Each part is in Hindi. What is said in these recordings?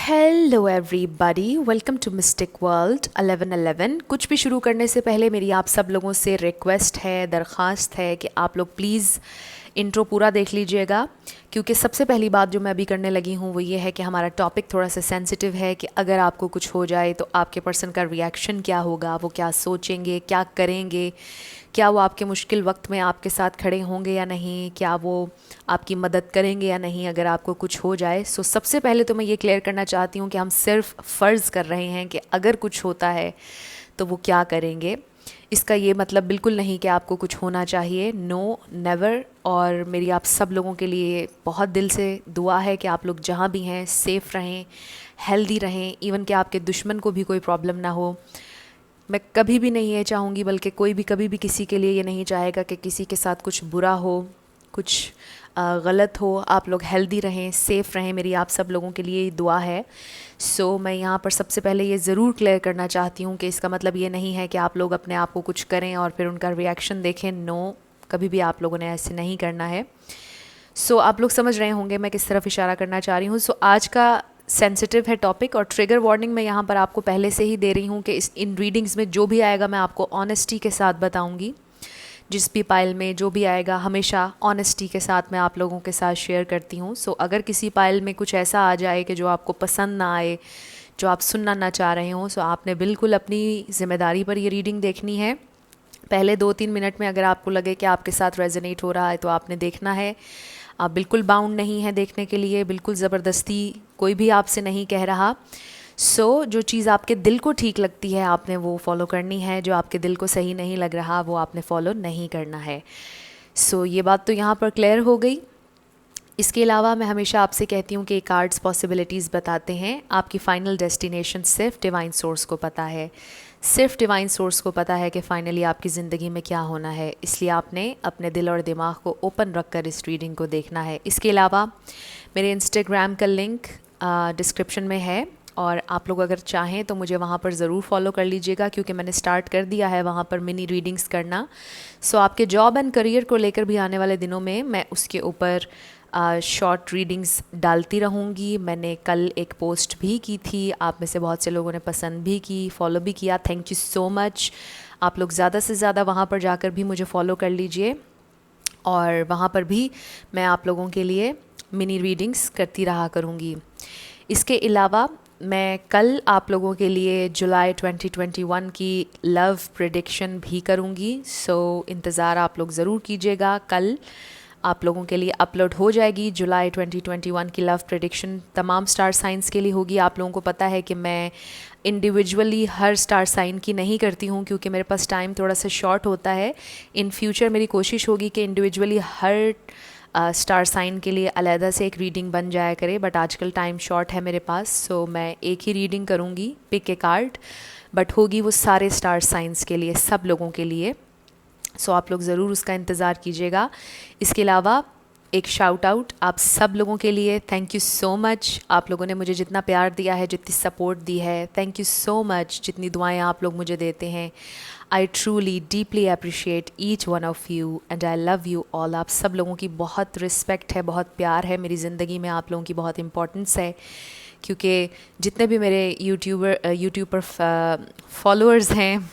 Hello everybody, welcome to mystic world 1111। कुछ भी शुरू करने से पहले मेरी आप सब लोगों से रिक्वेस्ट है, दरख्वास्त है कि आप लोग प्लीज़ इंट्रो पूरा देख लीजिएगा, क्योंकि सबसे पहली बात जो मैं अभी करने लगी हूँ वो ये है कि हमारा टॉपिक थोड़ा सा सेंसिटिव है कि अगर आपको कुछ हो जाए तो आपके पर्सन का रिएक्शन क्या होगा, वो क्या सोचेंगे, क्या करेंगे, क्या वो आपके मुश्किल वक्त में आपके साथ खड़े होंगे या नहीं, क्या वो आपकी मदद करेंगे या नहीं अगर आपको कुछ हो जाए। सो सबसे पहले तो मैं ये क्लियर करना चाहती हूँ कि हम सिर्फ फ़र्ज़ कर रहे हैं कि अगर कुछ होता है तो वो क्या करेंगे। इसका ये मतलब बिल्कुल नहीं कि आपको कुछ होना चाहिए, नो नेवर। और मेरी आप सब लोगों के लिए बहुत दिल से दुआ है कि आप लोग जहाँ भी हैं सेफ़ रहें, हेल्दी रहें, इवन कि आपके दुश्मन को भी कोई प्रॉब्लम ना हो। मैं कभी भी नहीं ये चाहूँगी, बल्कि कोई भी कभी भी किसी के लिए ये नहीं चाहेगा कि किसी के साथ कुछ बुरा हो, कुछ गलत हो। आप लोग हेल्दी रहें, सेफ़ रहें, मेरी आप सब लोगों के लिए दुआ है। सो मैं यहाँ पर सबसे पहले ये ज़रूर क्लियर करना चाहती हूँ कि इसका मतलब ये नहीं है कि आप लोग अपने आप को कुछ करें और फिर उनका रिएक्शन देखें। नो, कभी भी आप लोगों ने ऐसे नहीं करना है। सो आप लोग समझ रहे होंगे मैं किस तरफ इशारा करना चाह रही हूँ। सो आज का सेंसिटिव है टॉपिक, और ट्रिगर वार्निंग मैं यहाँ पर आपको पहले से ही दे रही हूँ कि इन रीडिंग्स में जो भी आएगा मैं आपको ऑनेस्टी के साथ बताऊँगी। जिस भी पाइल में जो भी आएगा हमेशा ऑनेस्टी के साथ मैं आप लोगों के साथ शेयर करती हूँ। सो अगर किसी पाइल में कुछ ऐसा आ जाए कि जो आपको पसंद ना आए, जो आप सुनना ना चाह रहे हो, सो आपने बिल्कुल अपनी ज़िम्मेदारी पर ये रीडिंग देखनी है। पहले 2-3 मिनट में अगर आपको लगे कि आपके साथ रेजोनेट हो रहा है तो आपने देखना है। आप बिल्कुल बाउंड नहीं है देखने के लिए, बिल्कुल ज़बरदस्ती कोई भी आपसे नहीं कह रहा। जो चीज़ आपके दिल को ठीक लगती है आपने वो फॉलो करनी है, जो आपके दिल को सही नहीं लग रहा वो आपने फॉलो नहीं करना है। ये बात तो यहाँ पर क्लियर हो गई। इसके अलावा मैं हमेशा आपसे कहती हूँ कि कार्ड्स पॉसिबिलिटीज़ बताते हैं, आपकी फ़ाइनल डेस्टिनेशन सिर्फ डिवाइन सोर्स को पता है। सिर्फ डिवाइन सोर्स को पता है कि फ़ाइनली आपकी ज़िंदगी में क्या होना है, इसलिए आपने अपने दिल और दिमाग को ओपन रख कर इस रीडिंग को देखना है। इसके अलावा मेरे इंस्टाग्राम का लिंक डिस्क्रिप्शन में है, और आप लोग अगर चाहें तो मुझे वहाँ पर ज़रूर फॉलो कर लीजिएगा, क्योंकि मैंने स्टार्ट कर दिया है वहाँ पर मिनी रीडिंग्स करना। आपके जॉब एंड करियर को लेकर भी आने वाले दिनों में मैं उसके ऊपर शॉर्ट रीडिंग्स डालती रहूँगी। मैंने कल एक पोस्ट भी की थी, आप में से बहुत से लोगों ने पसंद भी की, फॉलो भी किया, थैंक यू सो मच। आप लोग ज़्यादा से ज़्यादा वहाँ पर जाकर भी मुझे फॉलो कर लीजिए, और वहाँ पर भी मैं आप लोगों के लिए मिनी रीडिंग्स करती रहा करूँगी। इसके अलावा मैं कल आप लोगों के लिए जुलाई 2021 की लव प्रेडिक्शन भी करूँगी। इंतज़ार आप लोग ज़रूर कीजिएगा। कल आप लोगों के लिए अपलोड हो जाएगी जुलाई 2021 की लव प्रेडिक्शन। तमाम स्टार साइंस के लिए होगी। आप लोगों को पता है कि मैं इंडिविजुअली हर स्टार साइन की नहीं करती हूँ, क्योंकि मेरे पास टाइम थोड़ा सा शॉर्ट होता है। इन फ्यूचर मेरी कोशिश होगी कि इंडिविजुअली हर स्टार साइन के लिए अलहदा से एक रीडिंग बन जाया करे, बट आजकल टाइम शॉर्ट है मेरे पास। मैं एक ही रीडिंग करूँगी, पिक ए कार्ड, बट होगी वो सारे स्टार साइंस के लिए, सब लोगों के लिए। आप लोग ज़रूर उसका इंतज़ार कीजिएगा। इसके अलावा एक शाउट आउट आप सब लोगों के लिए, थैंक यू सो मच। आप लोगों ने मुझे जितना प्यार दिया है, जितनी सपोर्ट दी है, थैंक यू सो मच। जितनी दुआएं आप लोग मुझे देते हैं, I truly deeply appreciate each one of you and I love you all. आप सब लोगों की बहुत रिस्पेक्ट है, बहुत प्यार है। मेरी ज़िंदगी में आप लोगों की बहुत इम्पोर्टेंस है, क्योंकि जितने भी मेरे यूट्यूब पर फॉलोअर्स हैं,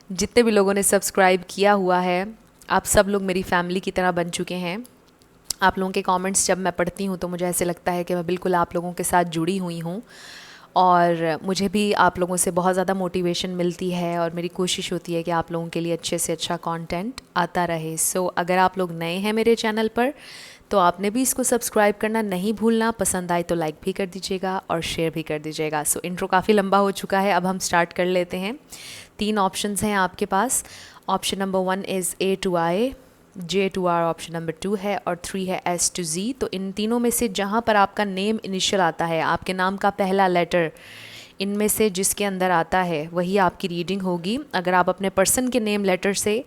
जितने भी लोगों ने सब्सक्राइब किया हुआ है, आप सब लोग मेरी फैमिली की तरह बन चुके हैं। आप लोगों के कमेंट्स जब मैं पढ़ती हूँ तो मुझे ऐसे लगता है कि मैं बिल्कुल आप लोगों के साथ जुड़ी हुई हूँ, और मुझे भी आप लोगों से बहुत ज़्यादा मोटिवेशन मिलती है, और मेरी कोशिश होती है कि आप लोगों के लिए अच्छे से अच्छा कंटेंट आता रहे। अगर आप लोग नए हैं मेरे चैनल पर तो आपने भी इसको सब्सक्राइब करना नहीं भूलना। पसंद आए तो लाइक भी कर दीजिएगा और शेयर भी कर दीजिएगा। इंट्रो काफ़ी लंबा हो चुका है, अब हम स्टार्ट कर लेते हैं। 3 ऑप्शंस हैं आपके पास। Option number 1 is A to I, J to R option number 2 है, और 3 है S to Z। तो इन तीनों में से जहाँ पर आपका नेम इनिशियल आता है, आपके नाम का पहला लेटर, इनमें से जिसके अंदर आता है वही आपकी रीडिंग होगी। अगर आप अपने पर्सन के नेम लेटर से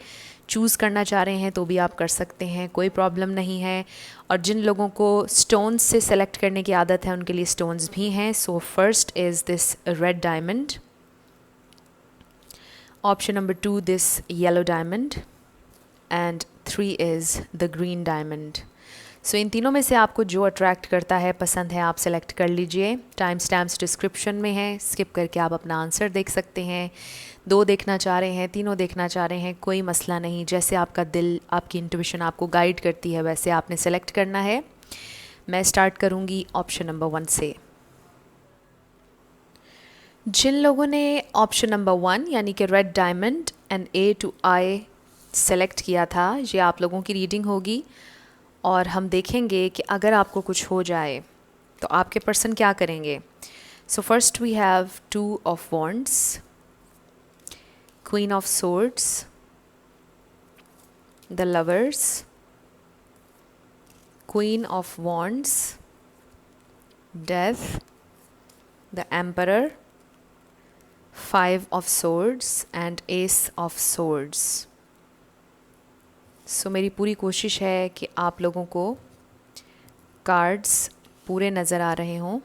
चूज़ करना चाह रहे हैं तो भी आप कर सकते हैं, कोई प्रॉब्लम नहीं है। और जिन लोगों को स्टोन्स से सेलेक्ट करने की आदत है उनके लिए स्टोन्स भी हैं। First is this red diamond, option number 2 this yellow diamond, and 3 is the green diamond. So इन तीनों में से आपको जो अट्रैक्ट करता है, पसंद है, आप सेलेक्ट कर लीजिए। टाइम स्टैम्प्स डिस्क्रिप्शन में है, स्किप करके आप अपना आंसर देख सकते हैं। 2 देखना चाह रहे हैं, 3 देखना चाह रहे हैं, कोई मसला नहीं। जैसे आपका दिल, आपकी इंट्यूशन आपको गाइड करती है वैसे आपने सेलेक्ट करना है। मैं स्टार्ट करूँगी ऑप्शन नंबर 1 से। जिन लोगों ने ऑप्शन नंबर 1 यानी कि red diamond and A to I select किया था, ये आप लोगों की रीडिंग होगी और हम देखेंगे कि अगर आपको कुछ हो जाए तो आपके पर्सन क्या करेंगे। So first we have 2 of Wands, Queen of Swords, the Lovers, Queen of Wands, Death, the Emperor, 5 of Swords and Ace of Swords। सो मेरी पूरी कोशिश है कि आप लोगों को कार्ड्स पूरे नज़र आ रहे हों।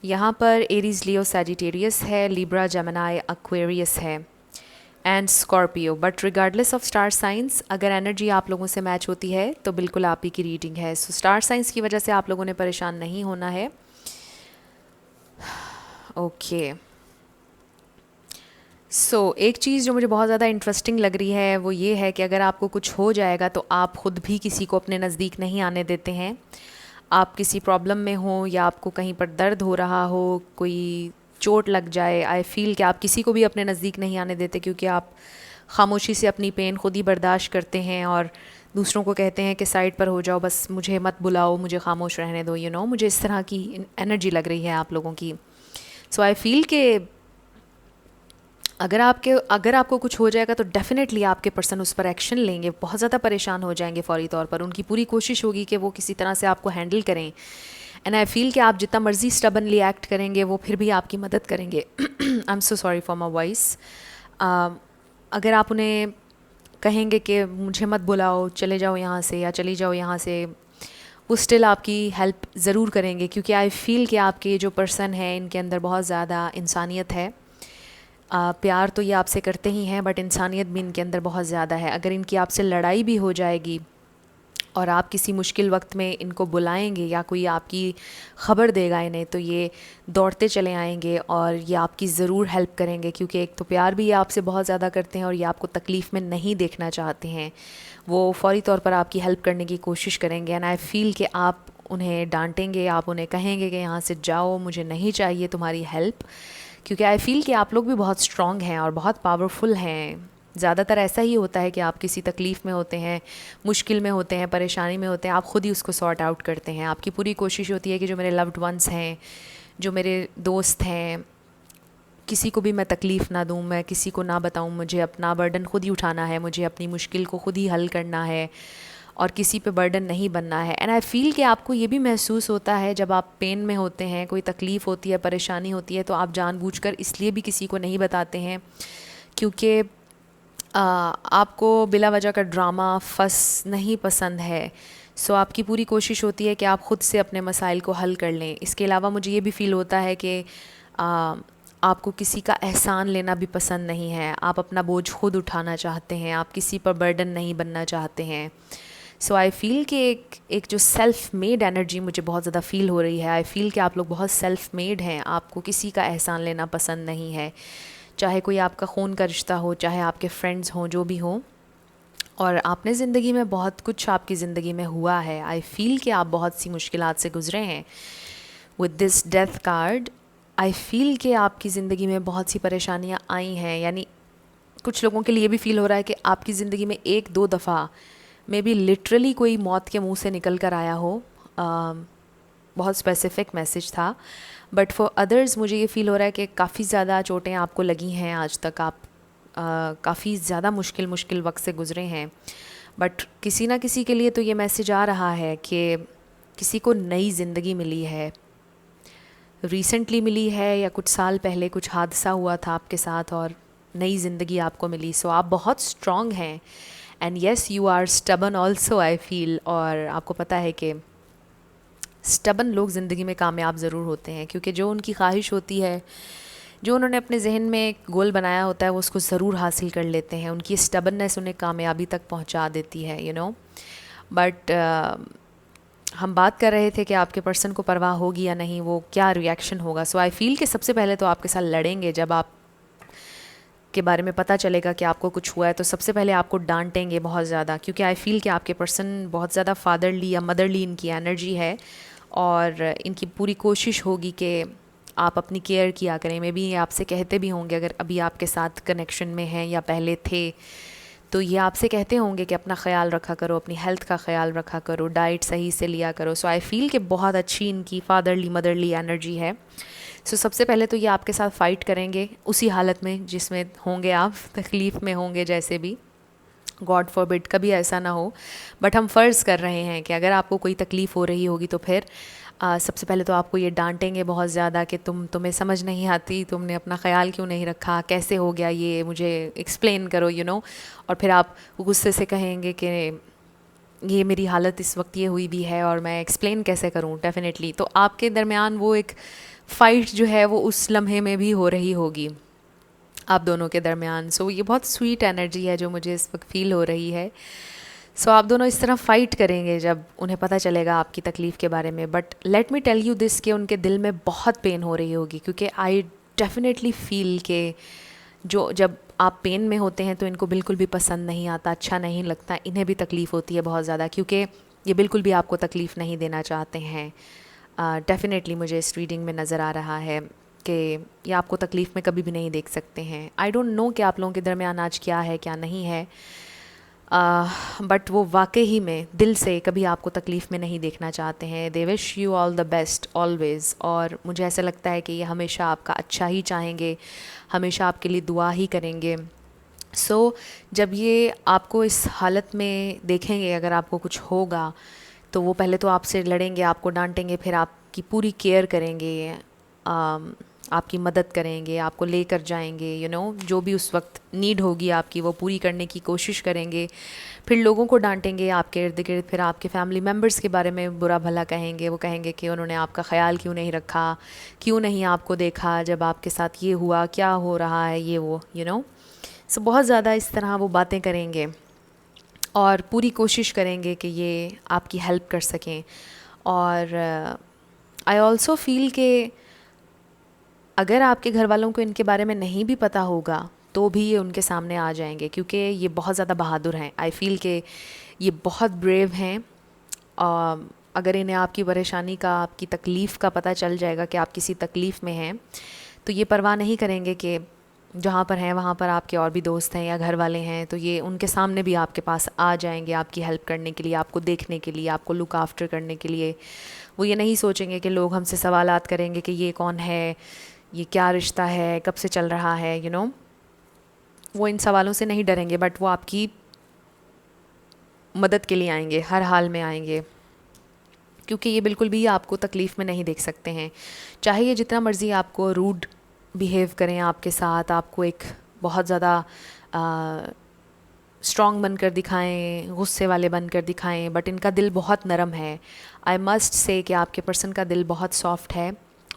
यहाँ पर एरीज, लियो, सैजिटेरियस है, लिब्रा, जेमिनी, एक्वेरियस है and Scorpio. But regardless of star signs, अगर एनर्जी आप लोगों से मैच होती है तो बिल्कुल आप ही की रीडिंग है। सो स्टार साइंस की वजह से आप लोगों ने परेशान नहीं होना है। ओके सो एक चीज़ जो मुझे बहुत ज़्यादा इंटरेस्टिंग लग रही है वो ये है कि अगर आपको कुछ हो जाएगा तो आप ख़ुद भी किसी को अपने नज़दीक नहीं आने देते हैं। आप किसी प्रॉब्लम में हो या आपको कहीं पर दर्द हो रहा हो, कोई चोट लग जाए, आई फील कि आप किसी को भी अपने नज़दीक नहीं आने देते, क्योंकि आप खामोशी से अपनी पेन खुद ही बर्दाश्त करते हैं और दूसरों को कहते हैं कि साइड पर हो जाओ, बस मुझे मत बुलाओ, मुझे खामोश रहने दो। यू नो, मुझे इस तरह की एनर्जी लग रही है आप लोगों की। सो आई फील कि अगर आपको कुछ हो जाएगा तो डेफ़िनेटली आपके पर्सन उस पर एक्शन लेंगे, बहुत ज़्यादा परेशान हो जाएंगे फ़ौरी तौर पर। उनकी पूरी कोशिश होगी कि वो किसी तरह से आपको हैंडल करें। एंड आई फील कि आप जितना मर्ज़ी स्टबनली एक्ट करेंगे वो फिर भी आपकी मदद करेंगे। I am so sorry for my voice. अगर आप उन्हें कहेंगे कि मुझे मत बुलाओ, चले जाओ यहाँ से या चली जाओ यहाँ से, वो स्टिल आपकी हेल्प ज़रूर करेंगे, क्योंकि आई फील कि आपके जो पर्सन है इनके अंदर बहुत ज़्यादा इंसानियत है। प्यार तो ये आपसे करते ही हैं, बट इंसानियत भी इनके अंदर बहुत ज़्यादा है। अगर इनकी आपसे लड़ाई भी हो जाएगी और आप किसी मुश्किल वक्त में इनको बुलाएंगे या कोई आपकी ख़बर देगा इन्हें, तो ये दौड़ते चले आएंगे और ये आपकी ज़रूर हेल्प करेंगे, क्योंकि एक तो प्यार भी ये आपसे बहुत ज़्यादा करते हैं और ये आपको तकलीफ़ में नहीं देखना चाहते हैं। वो फ़ौरी तौर पर आपकी हेल्प करने की कोशिश करेंगे। एंड आई फील कि आप उन्हें डांटेंगे, आप उन्हें कहेंगे कि यहाँ से जाओ, मुझे नहीं चाहिए तुम्हारी हेल्प, क्योंकि आई फील कि आप लोग भी बहुत स्ट्रॉन्ग हैं और बहुत पावरफुल हैं। ज़्यादातर ऐसा ही होता है कि आप किसी तकलीफ़ में होते हैं, मुश्किल में होते हैं, परेशानी में होते हैं, आप ख़ुद ही उसको सॉर्ट आउट करते हैं। आपकी पूरी कोशिश होती है कि जो मेरे लव्ड वंस हैं, जो मेरे दोस्त हैं, किसी को भी मैं तकलीफ़ ना दूँ, मैं किसी को ना बताऊँ, मुझे अपना बर्डन ख़ुद ही उठाना है, मुझे अपनी मुश्किल को ख़ुद ही हल करना है और किसी पे बर्डन नहीं बनना है। एंड आई फील कि आपको ये भी महसूस होता है जब आप पेन में होते हैं, कोई तकलीफ़ होती है, परेशानी होती है, तो आप जानबूझकर इसलिए भी किसी को नहीं बताते हैं क्योंकि आपको बिला वजह का ड्रामा, फंस नहीं पसंद है। सो आपकी पूरी कोशिश होती है कि आप ख़ुद से अपने मसाइल को हल कर लें। इसके अलावा मुझे ये भी फ़ील होता है कि आपको किसी का एहसान लेना भी पसंद नहीं है। आप अपना बोझ खुद उठाना चाहते हैं, आप किसी पर बर्डन नहीं बनना चाहते हैं। सो आई फील कि एक जो सेल्फ़ मेड एनर्जी मुझे बहुत ज़्यादा फ़ील हो रही है। आई फील कि आप लोग बहुत सेल्फ़ मेड हैं, आपको किसी का एहसान लेना पसंद नहीं है, चाहे कोई आपका खून का रिश्ता हो, चाहे आपके फ्रेंड्स हों, जो भी हों। और आपने ज़िंदगी में बहुत कुछ आपकी ज़िंदगी में हुआ है। आई फील कि आप बहुत सी मुश्किलात से गुज़रे हैं। With this death card I feel कि आपकी ज़िंदगी में बहुत सी परेशानियाँ आई हैं। यानी कुछ लोगों के लिए भी फ़ील हो रहा है कि आपकी ज़िंदगी में 1-2 दफ़ा मे बी लिटरली कोई मौत के मुंह से निकल कर आया हो। बहुत स्पेसिफ़िक मैसेज था, बट फॉर अदर्स मुझे ये फ़ील हो रहा है कि काफ़ी ज़्यादा चोटें आपको लगी हैं आज तक। आप काफ़ी ज़्यादा मुश्किल वक्त से गुज़रे हैं, बट किसी ना किसी के लिए तो ये मैसेज आ रहा है कि किसी को नई ज़िंदगी मिली है, रिसेंटली मिली है या कुछ साल पहले कुछ हादसा हुआ था आपके साथ और नई ज़िंदगी आपको मिली। सो आप बहुत स्ट्रॉन्ग हैं and yes you are stubborn also I feel. और आपको पता है कि स्टबन लोग ज़िंदगी में कामयाब ज़रूर होते हैं, क्योंकि जो उनकी ख्वाहिश होती है, जो उन्होंने अपने जहन में एक गोल बनाया होता है, वो उसको ज़रूर हासिल कर लेते हैं। उनकी स्टबननेस उन्हें कामयाबी तक पहुंचा देती है, यू नो। बट हम बात कर रहे थे कि आपके पर्सन को परवाह होगी या नहीं, वो क्या रिएक्शन होगा। सो आई फील कि सबसे पहले तो आपके साथ लड़ेंगे। जब आप के बारे में पता चलेगा कि आपको कुछ हुआ है तो सबसे पहले आपको डांटेंगे बहुत ज़्यादा, क्योंकि आई फील कि आपके पर्सन बहुत ज़्यादा फादरली या मदरली इनकी एनर्जी है और इनकी पूरी कोशिश होगी कि आप अपनी केयर किया करें। मे बी ये आपसे कहते भी होंगे, अगर अभी आपके साथ कनेक्शन में हैं या पहले थे, तो ये आपसे कहते होंगे कि अपना ख्याल रखा करो, अपनी हेल्थ का ख्याल रखा करो, डाइट सही से लिया करो। सो आई फील कि बहुत अच्छी इनकी फादरली मदरली एनर्जी है। सो सबसे पहले तो ये आपके साथ फ़ाइट करेंगे उसी हालत में जिसमें होंगे आप, तकलीफ़ में होंगे जैसे भी, गॉड फॉरबिड कभी ऐसा ना हो, बट हम फ़र्ज़ कर रहे हैं कि अगर आपको कोई तकलीफ़ हो रही होगी तो फिर सबसे पहले तो आपको ये डांटेंगे बहुत ज़्यादा कि तुम्हें समझ नहीं आती, तुमने अपना ख्याल क्यों नहीं रखा, कैसे हो गया ये, मुझे एक्सप्लेन करो और फिर आप गुस्से से कहेंगे कि ये मेरी हालत इस वक्त ये हुई भी है और मैं एक्सप्लेन कैसे करूँ। डेफिनेटली तो आपके दरमियान वो एक फ़ाइट जो है वो उस लम्हे में भी हो रही होगी आप दोनों के दरमियान। सो ये बहुत स्वीट एनर्जी है जो मुझे इस वक्त फ़ील हो रही है। सो आप दोनों इस तरह फ़ाइट करेंगे जब उन्हें पता चलेगा आपकी तकलीफ़ के बारे में। But let me tell you this कि उनके दिल में बहुत पेन हो रही होगी, क्योंकि आई डेफिनेटली फ़ील के जब आप पेन में होते हैं तो इनको बिल्कुल भी पसंद नहीं आता, अच्छा नहीं लगता, इन्हें भी तकलीफ़ होती है बहुत ज़्यादा, क्योंकि ये बिल्कुल भी आपको तकलीफ़ नहीं देना चाहते हैं। डेफिनेटली मुझे इस रीडिंग में नज़र आ रहा है कि ये आपको तकलीफ़ में कभी भी नहीं देख सकते हैं। आई डोंट नो कि आप लोगों के दरमियान आज क्या है क्या नहीं है, बट वो वाकई में दिल से कभी आपको तकलीफ़ में नहीं देखना चाहते हैं। They wish you all the best always, और मुझे ऐसा लगता है कि ये हमेशा आपका अच्छा ही चाहेंगे, हमेशा आपके लिए दुआ ही करेंगे। सो जब ये आपको इस हालत में देखेंगे, अगर आपको कुछ होगा तो वो पहले तो आपसे लड़ेंगे, आपको डांटेंगे, फिर आपकी पूरी केयर करेंगे, आपकी मदद करेंगे, आपको लेकर जाएंगे, जो भी उस वक्त नीड होगी आपकी वो पूरी करने की कोशिश करेंगे। फिर लोगों को डांटेंगे आपके इर्द गिर्द, फिर आपके फैमिली मेम्बर्स के बारे में बुरा भला कहेंगे। वो कहेंगे कि उन्होंने आपका ख्याल क्यों नहीं रखा, क्यों नहीं आपको देखा जब आपके साथ ये हुआ, क्या हो रहा है ये वो सो बहुत ज़्यादा इस तरह वो बातें करेंगे और पूरी कोशिश करेंगे कि ये आपकी हेल्प कर सकें। और आई ऑल्सो फील के अगर आपके घर वालों को इनके बारे में नहीं भी पता होगा तो भी ये उनके सामने आ जाएंगे, क्योंकि ये बहुत ज़्यादा बहादुर हैं। आई फील के ये बहुत ब्रेव हैं। अगर इन्हें आपकी परेशानी का, आपकी तकलीफ़ का पता चल जाएगा कि आप किसी तकलीफ़ में हैं, तो ये परवाह नहीं करेंगे कि जहाँ पर हैं वहाँ पर आपके और भी दोस्त हैं या घर वाले हैं, तो ये उनके सामने भी आपके पास आ जाएंगे आपकी हेल्प करने के लिए, आपको देखने के लिए, आपको लुक आफ्टर करने के लिए। वो ये नहीं सोचेंगे कि लोग हमसे सवालात करेंगे कि ये कौन है, ये क्या रिश्ता है, कब से चल रहा है, वो इन सवालों से नहीं डरेंगे, बट वो आपकी मदद के लिए आएंगे, हर हाल में आएंगे, क्योंकि ये बिल्कुल भी आपको तकलीफ़ में नहीं देख सकते हैं। चाहे ये जितना मर्ज़ी आपको रूड बिहेव करें आपके साथ, आपको एक बहुत ज़्यादा स्ट्रॉन्ग बनकर दिखाएं, गुस्से वाले बनकर दिखाएं, बट इनका दिल बहुत नरम है। आई मस्ट से कि आपके पर्सन का दिल बहुत सॉफ्ट है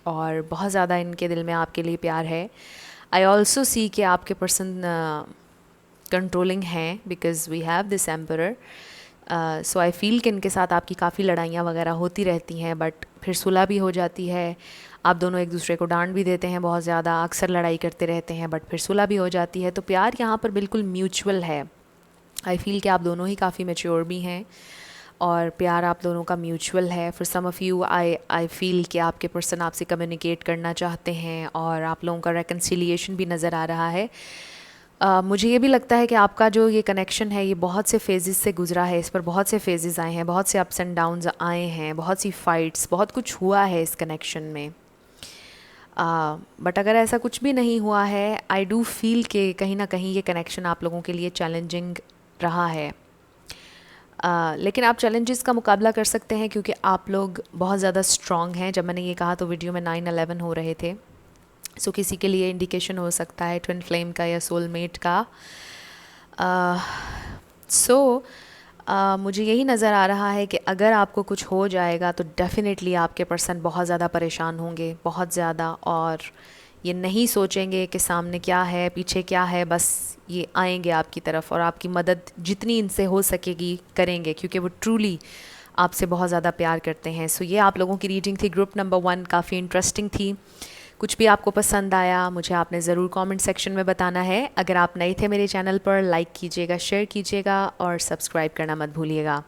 और बहुत ज़्यादा इनके दिल में आपके लिए प्यार है। आई ऑल्सो सी कि आपके पर्सन कंट्रोलिंग हैं, because we have this emperor. So I feel कि इनके साथ आपकी काफ़ी लड़ाइयाँ वगैरह होती रहती हैं, बट फिर सुलह भी हो जाती है। आप दोनों एक दूसरे को डांट भी देते हैं बहुत ज़्यादा, अक्सर लड़ाई करते रहते हैं, बट फिर सुलह भी हो जाती है। तो प्यार यहाँ पर बिल्कुल म्यूचुअल है। आई फील कि आप दोनों ही काफ़ी मैच्योर भी हैं और प्यार आप दोनों का म्यूचुअल है। For some of you I feel कि आपके पर्सन आपसे कम्युनिकेट करना चाहते हैं और आप लोगों का रेकन्सिलिएशन भी नज़र आ रहा है। मुझे ये भी लगता है कि आपका जो ये कनेक्शन है ये बहुत से फेजेस से गुजरा है, इस पर बहुत से फेजेस आए हैं, बहुत से अप्स एंड डाउन्स आए हैं, बहुत सी फ़ाइट्स, बहुत कुछ हुआ है इस कनेक्शन में। बट अगर ऐसा कुछ भी नहीं हुआ है, आई डू फील कि कहीं ना कहीं ये कनेक्शन आप लोगों के लिए चैलेंजिंग रहा है। लेकिन आप चैलेंजेस का मुकाबला कर सकते हैं, क्योंकि आप लोग बहुत ज़्यादा स्ट्रॉन्ग हैं। जब मैंने ये कहा तो वीडियो में 9/11 हो रहे थे, सो किसी के लिए इंडिकेशन हो सकता है ट्विन फ्लेम का या सोलमेट का। मुझे यही नज़र आ रहा है कि अगर आपको कुछ हो जाएगा तो डेफ़िनेटली आपके पर्सन बहुत ज़्यादा परेशान होंगे, बहुत ज़्यादा, और ये नहीं सोचेंगे कि सामने क्या है, पीछे क्या है, बस ये आएंगे आपकी तरफ और आपकी मदद जितनी इनसे हो सकेगी करेंगे, क्योंकि वो ट्रूली आपसे बहुत ज़्यादा प्यार करते हैं। सो ये आप लोगों की रीडिंग थी ग्रुप नंबर 1, काफ़ी इंटरेस्टिंग थी। कुछ भी आपको पसंद आया मुझे आपने ज़रूर कमेंट सेक्शन में बताना है। अगर आप नए थे मेरे चैनल पर, लाइक कीजिएगा, शेयर कीजिएगा और सब्सक्राइब करना मत भूलिएगा।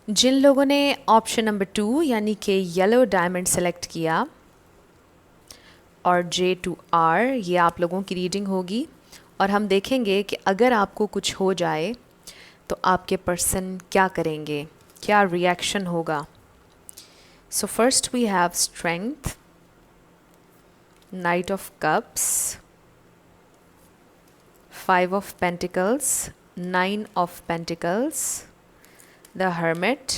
जिन लोगों ने ऑप्शन नंबर 2 यानी कि येलो डायमंड सेलेक्ट किया और J2R, ये आप लोगों की रीडिंग होगी और हम देखेंगे कि अगर आपको कुछ हो जाए तो आपके पर्सन क्या करेंगे, क्या रिएक्शन होगा। So first we have strength, knight of cups, 5 of pentacles, 9 of pentacles, the hermit,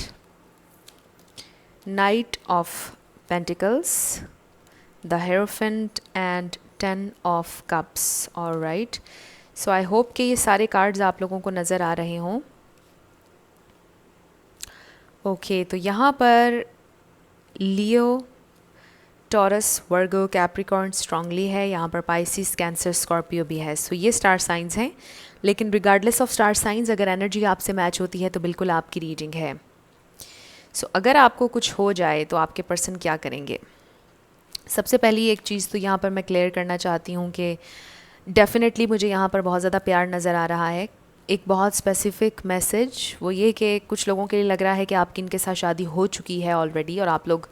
knight of pentacles, the Hierophant and 10 of Cups. All right, so I hope कि ये सारे कार्ड्स आप लोगों को नज़र आ रहे हों। ओके, तो यहाँ पर लियो, टॉरस, वर्गो, कैप्रिकॉर्न स्ट्रांगली है, यहाँ पर पाइसिस, कैंसर, स्कॉर्पियो भी है। सो ये स्टार साइंस हैं, लेकिन रिगार्डलेस ऑफ स्टार साइंस अगर एनर्जी आपसे मैच होती है तो बिल्कुल आपकी रीडिंग है। सो अगर आपको कुछ हो जाए तो आपके पर्सन क्या करेंगे। सबसे पहली एक चीज़ तो यहाँ पर मैं क्लियर करना चाहती हूँ कि डेफ़िनेटली मुझे यहाँ पर बहुत ज़्यादा प्यार नज़र आ रहा है। एक बहुत स्पेसिफ़िक मैसेज वो ये कि कुछ लोगों के लिए लग रहा है कि आपकी इनके साथ शादी हो चुकी है ऑलरेडी और आप लोग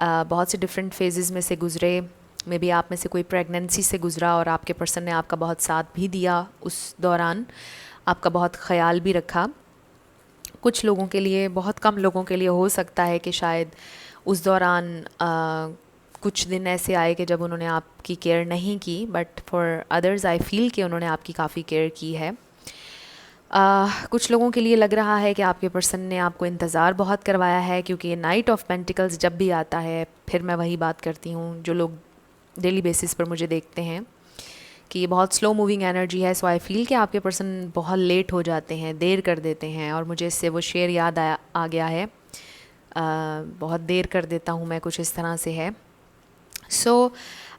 बहुत से डिफरेंट फेजेस में से गुज़रे। मे बी आप में से कोई प्रेगनेंसी से गुज़रा और आपके पर्सन ने आपका बहुत साथ भी दिया, उस दौरान आपका बहुत ख्याल भी रखा। कुछ लोगों के लिए, बहुत कम लोगों के लिए हो सकता है कि शायद उस दौरान कुछ दिन ऐसे आए कि जब उन्होंने आपकी केयर नहीं की, but for others I feel कि उन्होंने आपकी काफ़ी केयर की है। कुछ लोगों के लिए लग रहा है कि आपके पर्सन ने आपको इंतज़ार बहुत करवाया है, क्योंकि नाइट ऑफ पेंटिकल्स जब भी आता है, फिर मैं वही बात करती हूँ जो लोग डेली बेसिस पर मुझे देखते हैं कि ये बहुत स्लो मूविंग एनर्जी है। सो आई फील कि आपके पर्सन बहुत लेट हो जाते हैं, देर कर देते हैं, और मुझे इससे वो शेर याद आ गया है, बहुत देर कर देता हूँ मैं, कुछ इस तरह से है। सो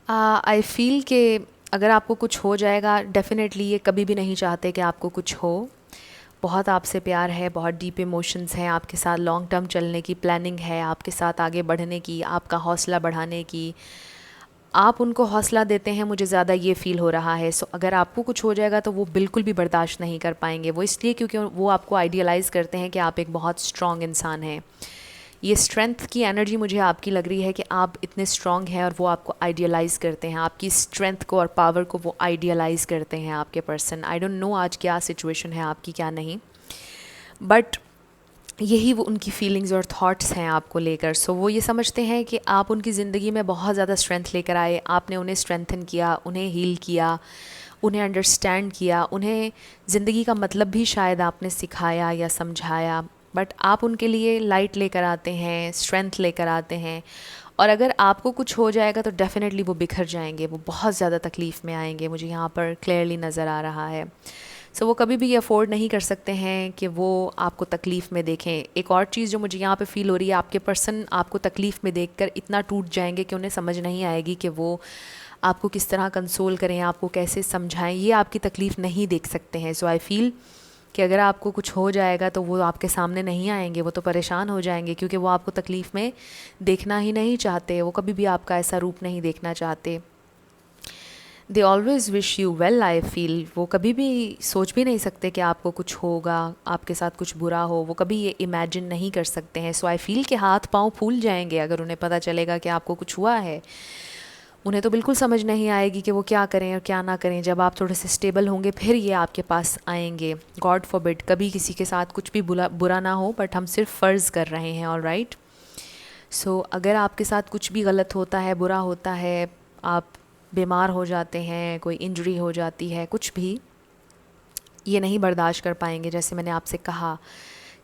आई फील कि अगर आपको कुछ हो जाएगा, डेफ़िनेटली ये कभी भी नहीं चाहते कि आपको कुछ हो। बहुत आपसे प्यार है, बहुत डीप इमोशंस हैं आपके साथ, लॉन्ग टर्म चलने की प्लानिंग है आपके साथ, आगे बढ़ने की, आपका हौसला बढ़ाने की। आप उनको हौसला देते हैं, मुझे ज़्यादा ये फ़ील हो रहा है। सो अगर आपको कुछ हो जाएगा तो वो बिल्कुल भी बर्दाश्त नहीं कर पाएंगे। वो इसलिए क्योंकि वो आपको आइडियलाइज़ करते हैं कि आप एक बहुत स्ट्रॉन्ग इंसान हैं। ये स्ट्रेंथ की एनर्जी मुझे आपकी लग रही है कि आप इतने स्ट्रॉन्ग हैं और वो आपको आइडियलाइज़ करते हैं, आपकी स्ट्रेंथ को और पावर को वो आइडियलाइज़ करते हैं आपके पर्सन। आई डोंट नो आज क्या सिचुएशन है आपकी, क्या नहीं, बट यही वो उनकी फीलिंग्स और थॉट्स हैं आपको लेकर। सो वो ये समझते हैं कि आप उनकी ज़िंदगी में बहुत ज़्यादा स्ट्रेंथ लेकर आए, आपने उन्हें स्ट्रेंथन किया, उन्हें हील किया, उन्हें अंडरस्टैंड किया, उन्हें ज़िंदगी का मतलब भी शायद आपने सिखाया या समझाया, बट आप उनके लिए लाइट लेकर आते हैं, स्ट्रेंथ लेकर आते हैं। और अगर आपको कुछ हो जाएगा तो डेफ़िनेटली वो बिखर जाएंगे, वो बहुत ज़्यादा तकलीफ़ में आएंगे, मुझे यहाँ पर क्लियरली नज़र आ रहा है। सो वो कभी भी ये अफोर्ड नहीं कर सकते हैं कि वो आपको तकलीफ़ में देखें। एक और चीज़ जो मुझे यहाँ पे फ़ील हो रही है, आपके पर्सन आपको तकलीफ़ में देखकर इतना टूट जाएंगे कि उन्हें समझ नहीं आएगी कि वो आपको किस तरह कंसोल करें, आपको कैसे समझाएं, ये आपकी तकलीफ़ नहीं देख सकते हैं। सो आई फील कि अगर आपको कुछ हो जाएगा तो वो आपके सामने नहीं आएंगे, वो तो परेशान हो जाएंगे, क्योंकि वो आपको तकलीफ़ में देखना ही नहीं चाहते, वो कभी भी आपका ऐसा रूप नहीं देखना चाहते। They always wish you well, I feel. वो कभी भी सोच भी नहीं सकते कि आपको कुछ होगा, आपके साथ कुछ बुरा हो, वो कभी ये इमेजिन नहीं कर सकते हैं। सो आई फील कि हाथ पाँव फूल जाएंगे अगर उन्हें पता चलेगा कि आपको कुछ हुआ है। उन्हें तो बिल्कुल समझ नहीं आएगी कि वो क्या करें और क्या ना करें। जब आप थोड़े से स्टेबल होंगे फिर ये आपके पास आएंगे। गॉड फॉरबिड कभी किसी के साथ कुछ भी बुरा ना हो, बट हम सिर्फ फ़र्ज़ कर रहे हैं। ऑल राइट, सो अगर आपके साथ कुछ भी गलत होता है, बुरा होता है, आप बीमार हो जाते हैं, कोई इंजरी हो जाती है, कुछ भी, ये नहीं बर्दाश्त कर पाएंगे। जैसे मैंने आपसे कहा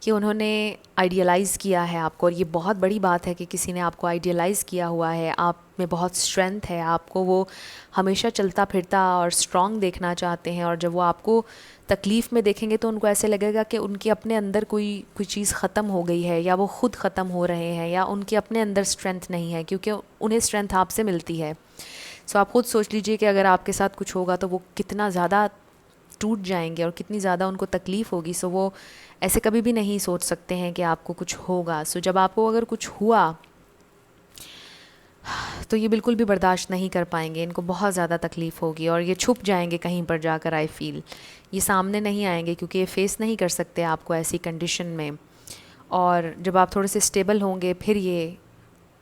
कि उन्होंने आइडियलाइज़ किया है आपको, और ये बहुत बड़ी बात है कि किसी ने आपको आइडियलाइज़ किया हुआ है। आप में बहुत स्ट्रेंथ है, आपको वो हमेशा चलता फिरता और स्ट्रॉन्ग देखना चाहते हैं, और जब वो आपको तकलीफ़ में देखेंगे तो उनको ऐसे लगेगा कि उनके अपने अंदर कोई चीज़ ख़त्म हो गई है, या वो ख़ुद ख़त्म हो रहे हैं, या उनके अपने अंदर स्ट्रेंथ नहीं है, क्योंकि उन्हें स्ट्रेंथ आपसे मिलती है। सो आप खुद सोच लीजिए कि अगर आपके साथ कुछ होगा तो वो कितना ज़्यादा टूट जाएंगे और कितनी ज़्यादा उनको तकलीफ़ होगी। सो वो ऐसे कभी भी नहीं सोच सकते हैं कि आपको कुछ होगा। सो जब आपको अगर कुछ हुआ तो ये बिल्कुल भी बर्दाश्त नहीं कर पाएंगे, इनको बहुत ज़्यादा तकलीफ़ होगी, और ये छुप जाएंगे कहीं पर जाकर। आई फील ये सामने नहीं आएंगे क्योंकि ये फेस नहीं कर सकते आपको ऐसी कंडीशन में। और जब आप थोड़े से स्टेबल होंगे फिर ये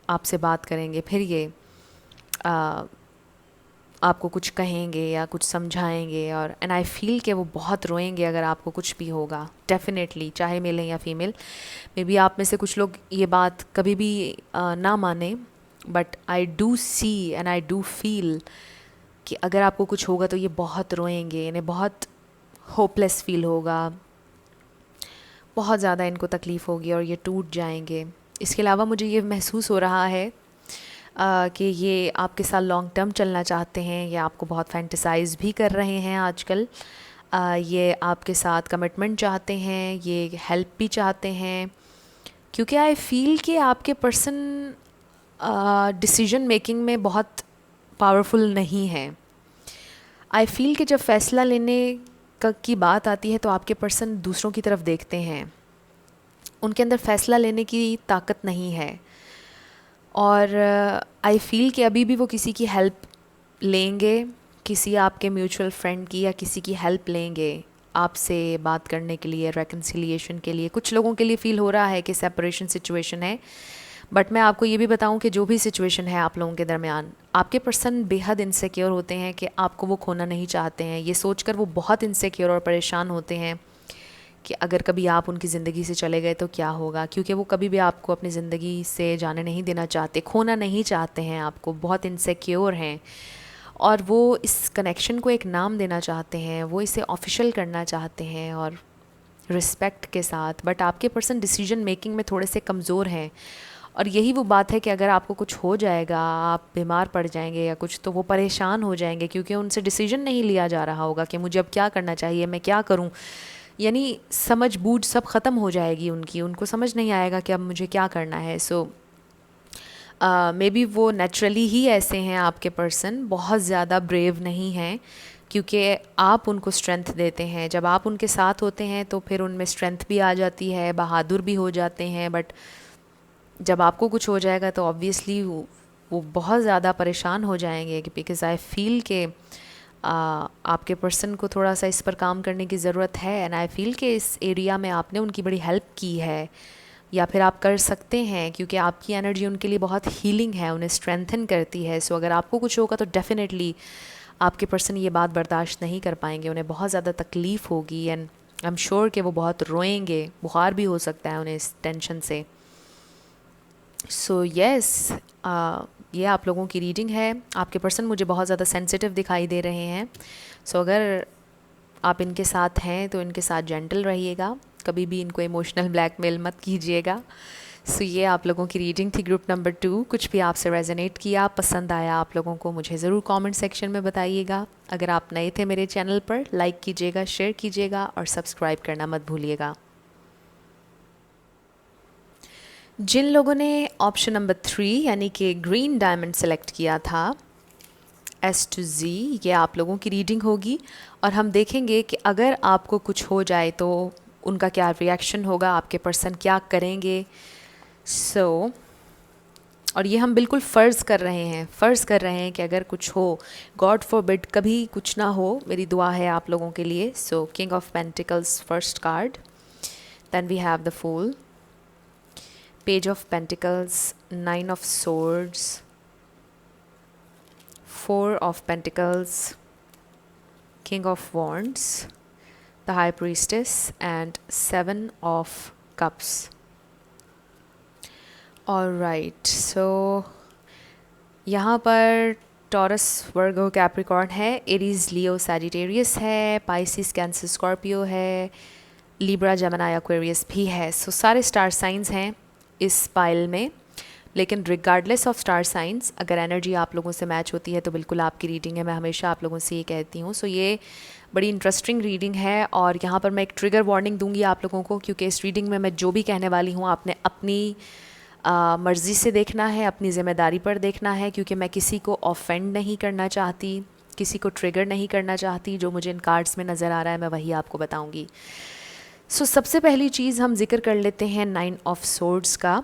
आपसे बात करेंगे, फिर ये आपको कुछ कहेंगे या कुछ समझाएंगे। और एंड आई फील कि वो बहुत रोएंगे अगर आपको कुछ भी होगा, डेफिनेटली, चाहे मेल या फीमेल। मे बी आप में से कुछ लोग ये बात कभी भी ना माने, but I do see and I do feel कि अगर आपको कुछ होगा तो ये बहुत रोएंगे, इन्हें बहुत होपलेस फील होगा, बहुत ज़्यादा इनको तकलीफ़ होगी और ये टूट जाएंगे। इसके अलावा मुझे ये महसूस हो रहा है कि ये आपके साथ लॉन्ग टर्म चलना चाहते हैं, या आपको बहुत फैंटिसाइज़ भी कर रहे हैं आजकल। ये आपके साथ कमिटमेंट चाहते हैं, ये हेल्प भी चाहते हैं, क्योंकि आई फील कि आपके पर्सन डिसीजन मेकिंग में बहुत पावरफुल नहीं है। आई फील कि जब फ़ैसला लेने की बात आती है तो आपके पर्सन दूसरों की तरफ देखते हैं, उनके अंदर फ़ैसला लेने की ताकत नहीं है। और आई फील कि अभी भी वो किसी की हेल्प लेंगे, किसी आपके म्यूचुअल फ्रेंड की या किसी की हेल्प लेंगे आपसे बात करने के लिए, रेकन्सिलिएशन के लिए। कुछ लोगों के लिए फ़ील हो रहा है कि सेपरेशन सिचुएशन है, बट मैं आपको ये भी बताऊं कि जो भी सिचुएशन है आप लोगों के दरमियान, आपके पर्सन बेहद इनसिक्योर होते हैं कि आपको वो खोना नहीं चाहते हैं। ये सोचकर वो बहुत इनसिक्योर और परेशान होते हैं कि अगर कभी आप उनकी ज़िंदगी से चले गए तो क्या होगा, क्योंकि वो कभी भी आपको अपनी ज़िंदगी से जाने नहीं देना चाहते, खोना नहीं चाहते हैं आपको, बहुत इनसिक्योर हैं, और वो इस कनेक्शन को एक नाम देना चाहते हैं, वो इसे ऑफिशियल करना चाहते हैं और रिस्पेक्ट के साथ। बट आपके पर्सन डिसीजन मेकिंग में थोड़े से कमज़ोर हैं, और यही वो बात है कि अगर आपको कुछ हो जाएगा, आप बीमार पड़ जाएंगे या कुछ, तो वो परेशान हो जाएंगे क्योंकि उनसे डिसीजन नहीं लिया जा रहा होगा कि मुझे अब क्या करना चाहिए, मैं क्या करूं। यानी समझ बूझ सब ख़त्म हो जाएगी उनकी, उनको समझ नहीं आएगा कि अब मुझे क्या करना है। सो मे बी वो नेचुरली ही ऐसे हैं आपके पर्सन, बहुत ज़्यादा ब्रेव नहीं हैं, क्योंकि आप उनको स्ट्रेंथ देते हैं। जब आप उनके साथ होते हैं तो फिर उनमें स्ट्रेंथ भी आ जाती है, बहादुर भी हो जाते हैं। बट जब आपको कुछ हो जाएगा तो ऑब्वियसली वो बहुत ज़्यादा परेशान हो जाएंगे, बिकॉज़ आई फील के आपके पर्सन को थोड़ा सा इस पर काम करने की ज़रूरत है। एंड आई फील कि इस एरिया में आपने उनकी बड़ी हेल्प की है, या फिर आप कर सकते हैं, क्योंकि आपकी एनर्जी उनके लिए बहुत हीलिंग है, उन्हें स्ट्रेंथन करती है। सो अगर आपको कुछ होगा तो डेफिनेटली आपके पर्सन ये बात बर्दाश्त नहीं कर पाएंगे, उन्हें बहुत ज़्यादा तकलीफ़ होगी, एंड आई एम श्योर कि वो बहुत रोएंगे, बुखार भी हो सकता है उन्हें इस टेंशन से। सो येस, ये आप लोगों की रीडिंग है। आपके पर्सन मुझे बहुत ज़्यादा सेंसिटिव दिखाई दे रहे हैं। सो अगर आप इनके साथ हैं तो इनके साथ जेंटल रहिएगा, कभी भी इनको इमोशनल ब्लैकमेल मत कीजिएगा। सो ये आप लोगों की रीडिंग थी, ग्रुप नंबर 2। कुछ भी आपसे रेजोनेट किया, पसंद आया आप लोगों को, मुझे ज़रूर कमेंट सेक्शन में बताइएगा। अगर आप नए थे मेरे चैनल पर, लाइक कीजिएगा, शेयर कीजिएगा और सब्सक्राइब करना मत भूलिएगा। जिन लोगों ने ऑप्शन नंबर 3 यानी कि ग्रीन डायमंड सेलेक्ट किया था, S to Z, ये आप लोगों की रीडिंग होगी, और हम देखेंगे कि अगर आपको कुछ हो जाए तो उनका क्या रिएक्शन होगा, आपके पर्सन क्या करेंगे। सो और ये हम बिल्कुल फ़र्ज़ कर रहे हैं कि अगर कुछ हो, गॉड फॉरबिड कभी कुछ ना हो, मेरी दुआ है आप लोगों के लिए। So king of pentacles first card, then we have the fool, Page of Pentacles, 9 of Swords, 4 of Pentacles, King of Wands, the High Priestess, and 7 of Cups. Alright, so यहाँ पर टॉरस, वर्गो, कैप्रिकॉर्न है, एरीज, लियो, सैजिटेरियस है, पाइसिस, कैंसर, स्कॉर्पियो है, लिब्रा, जेमिनी, एक्वेरियस भी है। सो सारे स्टार साइंस हैं इस पाइल में। लेकिन रिगार्डलेस ऑफ स्टार साइंस, अगर एनर्जी आप लोगों से मैच होती है तो बिल्कुल आपकी रीडिंग है। मैं हमेशा आप लोगों से ये कहती हूँ। सो ये बड़ी इंटरेस्टिंग रीडिंग है और यहाँ पर मैं एक ट्रिगर वार्निंग दूंगी आप लोगों को, क्योंकि इस रीडिंग में मैं जो भी कहने वाली हूँ आपने अपनी मर्ज़ी से देखना है, अपनी ज़िम्मेदारी पर देखना है, क्योंकि मैं किसी को ऑफेंड नहीं करना चाहती, किसी को ट्रिगर नहीं करना चाहती। जो मुझे इन कार्ड्स में नज़र आ रहा है मैं वही आपको बताऊंगी। सो सबसे पहली चीज़ हम जिक्र कर लेते हैं 9 ऑफ सोर्ड्स का।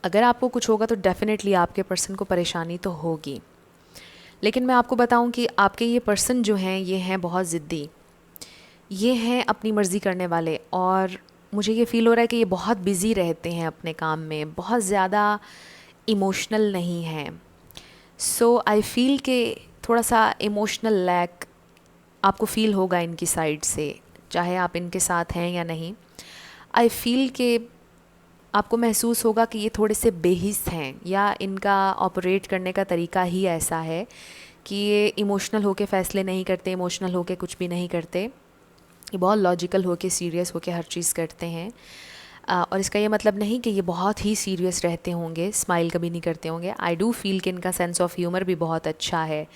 अगर आपको कुछ होगा तो डेफ़िनेटली आपके पर्सन को परेशानी तो होगी, लेकिन मैं आपको बताऊं कि आपके ये पर्सन जो हैं ये हैं बहुत ज़िद्दी, ये हैं अपनी मर्ज़ी करने वाले, और मुझे ये फ़ील हो रहा है कि ये बहुत बिज़ी रहते हैं अपने काम में, बहुत ज़्यादा इमोशनल नहीं हैं। सो आई फ़ील कि थोड़ा सा इमोशनल लैक आपको फ़ील होगा इनकी साइड से, चाहे आप इनके साथ हैं या नहीं। आई फ़ील कि आपको महसूस होगा कि ये थोड़े से बेहिस हैं, या इनका ऑपरेट करने का तरीका ही ऐसा है कि ये इमोशनल होके फ़ैसले नहीं करते, इमोशनल होके कुछ भी नहीं करते। ये बहुत लॉजिकल होके, सीरियस होके हर चीज़ करते हैं। और इसका ये मतलब नहीं कि ये बहुत ही सीरियस रहते होंगे, स्माइल कभी नहीं करते होंगे। आई डू फील कि इनका सेंस ऑफ ह्यूमर भी बहुत अच्छा है,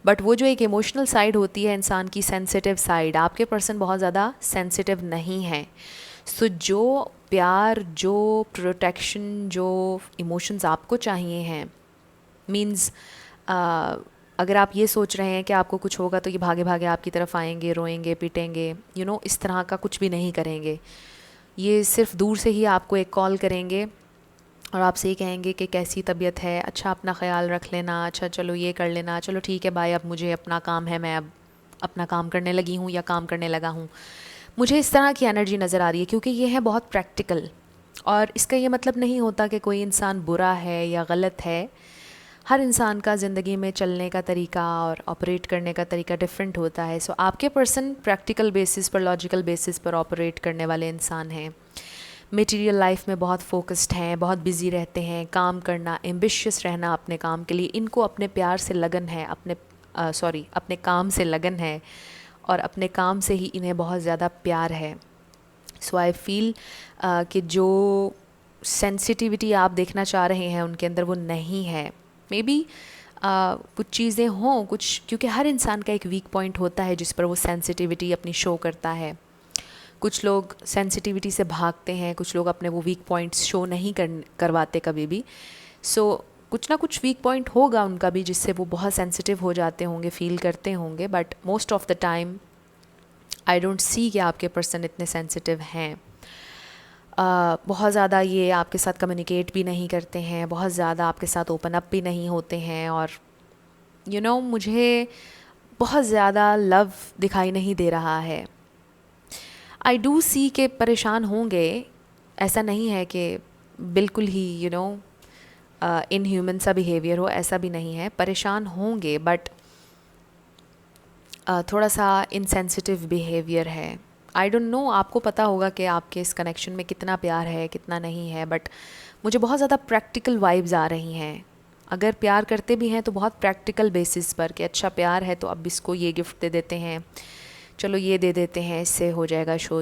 बट वो जो एक इमोशनल साइड होती है इंसान की, सेंसिटिव साइड, आपके पर्सन बहुत ज़्यादा सेंसिटिव नहीं हैं। सो जो प्यार, जो प्रोटेक्शन, जो इमोशंस आपको चाहिए हैं, मीन्स अगर आप ये सोच रहे हैं कि आपको कुछ होगा तो ये भागे भागे आपकी तरफ आएंगे, रोएंगे, पीटेंगे, इस तरह का कुछ भी नहीं करेंगे। ये सिर्फ दूर से ही आपको एक कॉल करेंगे और आपसे ये कहेंगे कि कैसी तबीयत है, अच्छा अपना ख्याल रख लेना, अच्छा चलो ये कर लेना, चलो ठीक है बाय, अब मुझे अपना काम है, मैं अब अपना काम करने लगी हूँ या काम करने लगा हूँ। मुझे इस तरह की एनर्जी नज़र आ रही है, क्योंकि ये है बहुत प्रैक्टिकल। और इसका ये मतलब नहीं होता कि कोई इंसान बुरा है या गलत है। हर इंसान का ज़िंदगी में चलने का तरीका और ऑपरेट करने का तरीका डिफरेंट होता है। सो आपके पर्सन प्रैक्टिकल बेसिस पर, लॉजिकल बेसिस पर ऑपरेट करने वाले इंसान हैं। मटेरियल लाइफ में बहुत फोकस्ड हैं, बहुत बिज़ी रहते हैं, काम करना, एम्बिशियस रहना अपने काम के लिए। इनको अपने प्यार से लगन है, अपने काम से लगन है, और अपने काम से ही इन्हें बहुत ज़्यादा प्यार है। सो आई फील कि जो सेंसिटिविटी आप देखना चाह रहे हैं उनके अंदर वो नहीं है। मे बी कुछ चीज़ें हों, कुछ, क्योंकि हर इंसान का एक वीक पॉइंट होता है जिस पर वो सेंसिटिविटी अपनी शो करता है। कुछ लोग सेंसिटिविटी से भागते हैं, कुछ लोग अपने वो वीक पॉइंट्स शो नहीं करवाते कभी भी। सो कुछ ना कुछ वीक पॉइंट होगा उनका भी जिससे वो बहुत सेंसिटिव हो जाते होंगे, फील करते होंगे, but most of the time I don't see कि आपके पर्सन इतने सेंसिटिव हैं। बहुत ज़्यादा ये आपके साथ कम्युनिकेट भी नहीं करते हैं, बहुत ज़्यादा आपके साथ ओपन अप भी नहीं होते हैं, और मुझे बहुत ज़्यादा लव दिखाई नहीं दे रहा है। आई डू सी के परेशान होंगे, ऐसा नहीं है कि बिल्कुल ही इनह्यूमन सा बिहेवियर हो, ऐसा भी नहीं है। परेशान होंगे, बट थोड़ा सा इनसेंसिटिव बिहेवियर है। आई डोंट नो, आपको पता होगा कि आपके इस कनेक्शन में कितना प्यार है, कितना नहीं है, बट मुझे बहुत ज़्यादा प्रैक्टिकल वाइब्स आ रही हैं। अगर प्यार करते भी हैं तो बहुत प्रैक्टिकल बेसिस पर, कि अच्छा प्यार है तो अब इसको ये गिफ्ट दे देते हैं, चलो ये दे देते हैं, इससे हो जाएगा शो,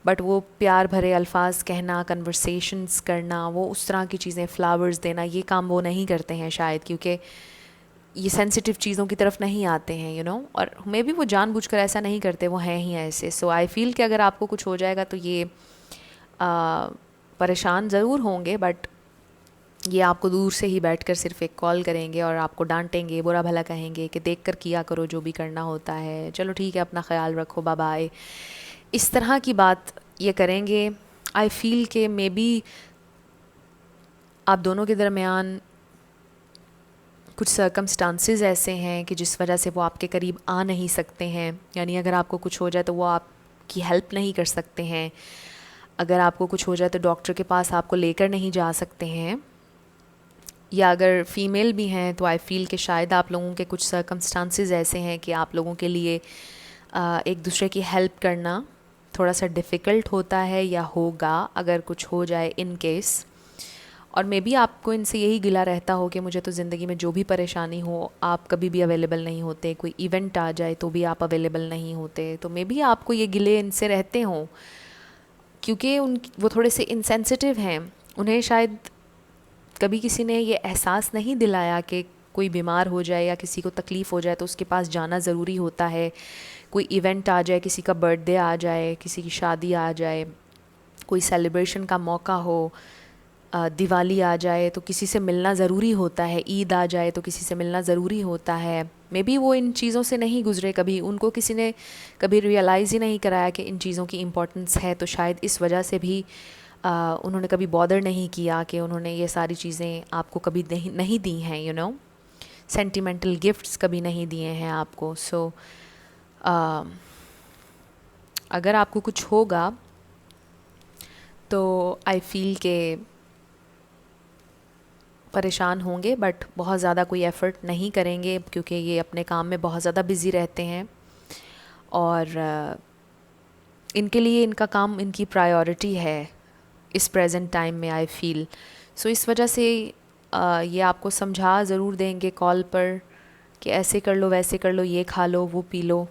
बट वो प्यार भरे अल्फाज कहना, कन्वर्सेशंस करना, वो उस तरह की चीज़ें, फ्लावर्स देना, ये काम वो नहीं करते हैं शायद, क्योंकि ये सेंसिटिव चीज़ों की तरफ नहीं आते हैं, और मे बी वो जानबूझकर ऐसा नहीं करते, वो हैं ही ऐसे। सो आई फील कि अगर आपको कुछ हो जाएगा तो ये परेशान ज़रूर होंगे, बट ये आपको दूर से ही बैठकर सिर्फ एक कॉल करेंगे और आपको डांटेंगे, बुरा भला कहेंगे कि देख कर किया करो जो भी करना होता है, चलो ठीक है अपना ख्याल रखो, बाय बाय, इस तरह की बात ये करेंगे। आई फील कि मे बी आप दोनों के दरमियान कुछ सर्कमस्टांसेस ऐसे हैं कि जिस वजह से वो आपके करीब आ नहीं सकते हैं। यानी अगर आपको कुछ हो जाए तो वो आपकी हेल्प नहीं कर सकते हैं। अगर आपको कुछ हो जाए तो डॉक्टर के पास आपको लेकर नहीं जा सकते हैं। या अगर फ़ीमेल भी हैं तो आई फ़ील कि शायद आप लोगों के कुछ सर्कमस्टांसेस ऐसे हैं कि आप लोगों के लिए एक दूसरे की हेल्प करना थोड़ा सा डिफ़िकल्ट होता है या होगा अगर कुछ हो जाए इन केस। और मे बी आपको इनसे यही गिला रहता हो कि मुझे तो ज़िंदगी में जो भी परेशानी हो आप कभी भी अवेलेबल नहीं होते, कोई इवेंट आ जाए तो भी आप अवेलेबल नहीं होते, तो मे बी आपको ये गिले इनसे रहते हों क्योंकि वो थोड़े से इंसेंसिटिव हैं। उन्हें शायद कभी किसी ने ये एहसास नहीं दिलाया कि कोई बीमार हो जाए या किसी को तकलीफ़ हो जाए तो उसके पास जाना ज़रूरी होता है। कोई इवेंट आ जाए, किसी का बर्थडे आ जाए, किसी की शादी आ जाए, कोई सेलिब्रेशन का मौका हो, दिवाली आ जाए तो किसी से मिलना ज़रूरी होता है, ईद आ जाए तो किसी से मिलना ज़रूरी होता है। मे बी वो इन चीज़ों से नहीं गुज़रे कभी, उनको किसी ने कभी रियलाइज़ ही नहीं कराया कि इन चीज़ों की इम्पोर्टेंस है, तो शायद इस वजह से भी उन्होंने कभी बॉदर नहीं किया कि उन्होंने ये सारी चीज़ें आपको कभी नहीं दी हैं, यू नो, सेंटिमेंटल गिफ्ट्स कभी नहीं दिए हैं आपको। सो अगर आपको कुछ होगा तो आई फील के परेशान होंगे, बट बहुत ज़्यादा कोई एफ़र्ट नहीं करेंगे क्योंकि ये अपने काम में बहुत ज़्यादा बिज़ी रहते हैं और इनके लिए इनका काम इनकी प्रायोरिटी है इस प्रेजेंट टाइम में, आई फील। सो इस वजह से ये आपको समझा ज़रूर देंगे कॉल पर कि ऐसे कर लो, वैसे कर लो, ये खा लो, वो पी लो,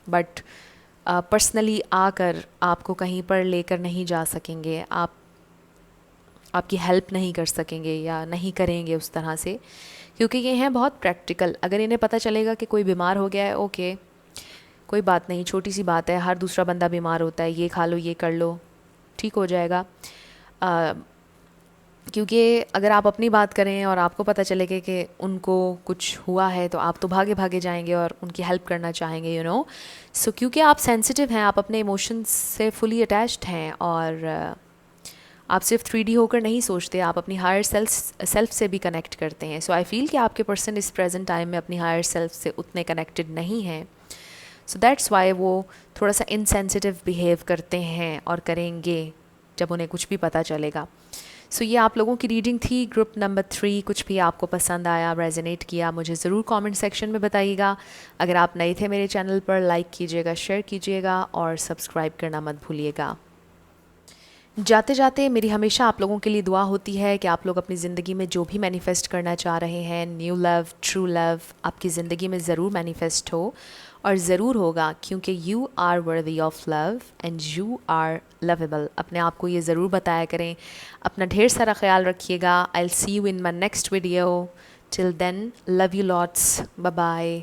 बट पर्सनली आकर आपको कहीं पर लेकर नहीं जा सकेंगे, आपकी हेल्प नहीं कर सकेंगे या नहीं करेंगे उस तरह से, क्योंकि ये हैं बहुत प्रैक्टिकल। अगर इन्हें पता चलेगा कि कोई बीमार हो गया है, ओके कोई बात नहीं, छोटी सी बात है, हर दूसरा बंदा बीमार होता है, ये खा लो, ये कर लो, ठीक हो जाएगा। क्योंकि अगर आप अपनी बात करें और आपको पता चलेगा कि उनको कुछ हुआ है तो आप तो भागे भागे जाएंगे और उनकी हेल्प करना चाहेंगे, यू नो। सो क्योंकि आप सेंसिटिव हैं, आप अपने इमोशंस से फुली अटैच्ड हैं और आप सिर्फ 3D होकर नहीं सोचते, आप अपनी हायर सेल्फ से भी कनेक्ट करते हैं। सो आई फील कि आपके पर्सन इस प्रेजेंट टाइम में अपनी हायर सेल्फ से उतने कनेक्टेड नहीं हैं। सो दैट्स वाई वो थोड़ा सा इनसेंसिटिव बिहेव करते हैं और करेंगे जब उन्हें कुछ भी पता चलेगा। सो ये आप लोगों की रीडिंग थी, ग्रुप नंबर 3। कुछ भी आपको पसंद आया, रेजोनेट किया, मुझे ज़रूर कमेंट सेक्शन में बताइएगा। अगर आप नए थे मेरे चैनल पर, लाइक कीजिएगा, शेयर कीजिएगा और सब्सक्राइब करना मत भूलिएगा। जाते जाते मेरी हमेशा आप लोगों के लिए दुआ होती है कि आप लोग अपनी ज़िंदगी में जो भी मैनिफेस्ट करना चाह रहे हैं, न्यू लव, ट्रू लव, आपकी ज़िंदगी में ज़रूर मैनिफेस्ट हो और ज़रूर होगा, क्योंकि you are worthy of love and you are lovable. अपने आप को ये ज़रूर बताया करें। अपना ढेर सारा ख्याल रखिएगा। I will see you in my next video. Till then, love you lots, bye bye.